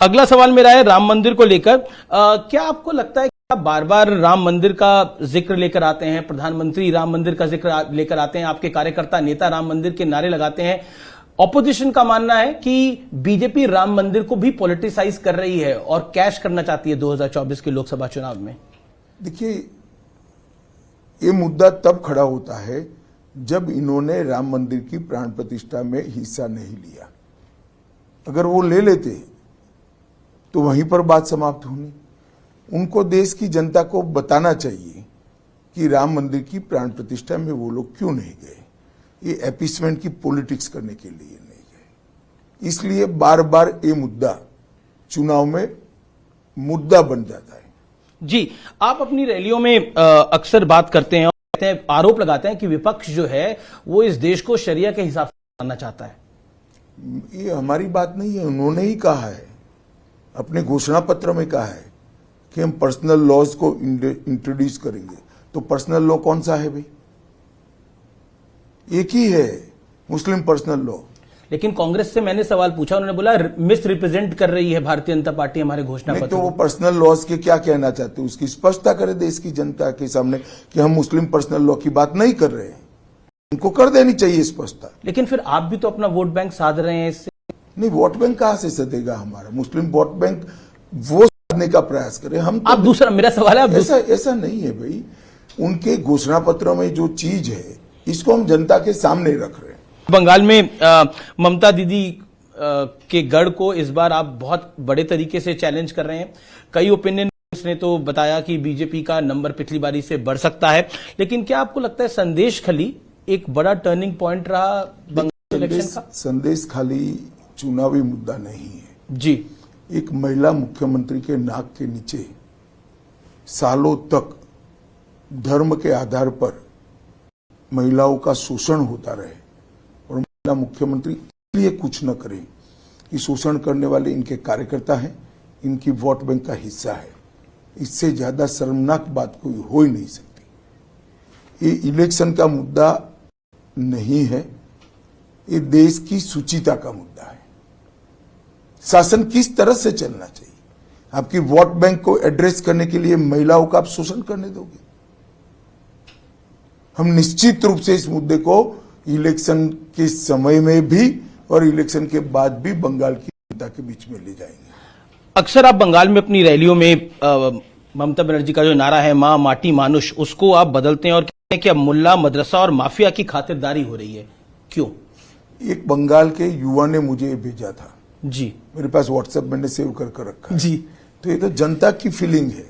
अगला सवाल मेरा है राम मंदिर को लेकर। क्या आपको लगता है कि आप बार बार राम मंदिर का जिक्र लेकर आते हैं, प्रधानमंत्री राम मंदिर का जिक्र लेकर आते हैं, आपके कार्यकर्ता नेता राम मंदिर के नारे लगाते हैं। ऑपोजिशन का मानना है कि बीजेपी राम मंदिर को भी पॉलिटिसाइज कर रही है और कैश करना चाहती है 2024 के लोकसभा चुनाव में। देखिए, ये मुद्दा तब खड़ा होता है जब इन्होंने राम मंदिर की प्राण प्रतिष्ठा में हिस्सा नहीं लिया। अगर वो ले लेते तो वहीं पर बात समाप्त होनी। उनको देश की जनता को बताना चाहिए कि राम मंदिर की प्राण प्रतिष्ठा में वो लोग क्यों नहीं गए। ये एपीसमेंट की पॉलिटिक्स करने के लिए नहीं गए। इसलिए बार बार ये मुद्दा चुनाव में मुद्दा बन जाता है। जी, आप अपनी रैलियों में अक्सर बात करते हैं और कहते हैं, आरोप लगाते हैं कि विपक्ष जो है वो इस देश को शरिया के हिसाब से चलाना चाहता है। ये हमारी बात नहीं है, उन्होंने ही कहा है, अपने घोषणा पत्र में कहा है कि हम पर्सनल लॉज को इंट्रोड्यूस करेंगे। तो पर्सनल लॉ कौन सा है भाई? एक ही है, मुस्लिम पर्सनल लॉ। लेकिन कांग्रेस से मैंने सवाल पूछा, उन्होंने बोला मिस रिप्रेजेंट कर रही है भारतीय जनता पार्टी हमारे घोषणा पत्र। तो वो पर्सनल लॉज के क्या कहना चाहते हैं उसकी स्पष्टता करे देश की जनता के सामने कि हम मुस्लिम पर्सनल लॉ की बात नहीं कर रहे हैं। उनको कर देनी चाहिए स्पष्टता। लेकिन फिर आप भी तो अपना वोट बैंक साध रहे हैं इससे। नहीं, वोट बैंक कहां से सधेगा हमारा? मुस्लिम वोट बैंक वो साधने का प्रयास करें हम तो। आप दूसरा, मेरा सवाल है, ऐसा नहीं है भाई। उनके घोषणा पत्रों में जो चीज है इसको हम जनता के सामने रख रहे हैं। बंगाल में ममता दीदी के गढ़ को इस बार आप बहुत बड़े तरीके से चैलेंज कर रहे हैं। कई ओपिनियन ने तो बताया कि बीजेपी का नंबर पिछली बारी से बढ़ सकता है। लेकिन क्या आपको लगता है संदेश खली एक बड़ा टर्निंग पॉइंट रहा बंगाल इलेक्शन का? संदेश खाली चुनावी मुद्दा नहीं है जी। एक महिला मुख्यमंत्री के नाक के नीचे सालों तक धर्म के आधार पर महिलाओं का शोषण होता रहे और महिला मुख्यमंत्री इसलिए कुछ न करे कि शोषण करने वाले इनके कार्यकर्ता हैं, इनकी वोट बैंक का हिस्सा है। इससे ज्यादा शर्मनाक बात कोई हो ही नहीं सकती। ये इलेक्शन का मुद्दा नहीं है, ये देश की सुचिता का मुद्दा है। शासन किस तरह से चलना चाहिए? आपकी वोट बैंक को एड्रेस करने के लिए महिलाओं का आप शोषण करने दोगे? हम निश्चित रूप से इस मुद्दे को इलेक्शन के समय में भी और इलेक्शन के बाद भी बंगाल की जनता के बीच में ले जाएंगे। अक्सर आप बंगाल में अपनी रैलियों में ममता बनर्जी का जो नारा है मां माटी मानुष, उसको आप बदलते हैं और कहते हैं कि अब मुल्ला मदरसा और माफिया की खातिरदारी हो रही है। क्यों? एक बंगाल के युवा ने मुझे भेजा था जी, मेरे पास व्हाट्सएप मैंने सेव कर रखा है जी। तो ये तो जनता की फीलिंग है।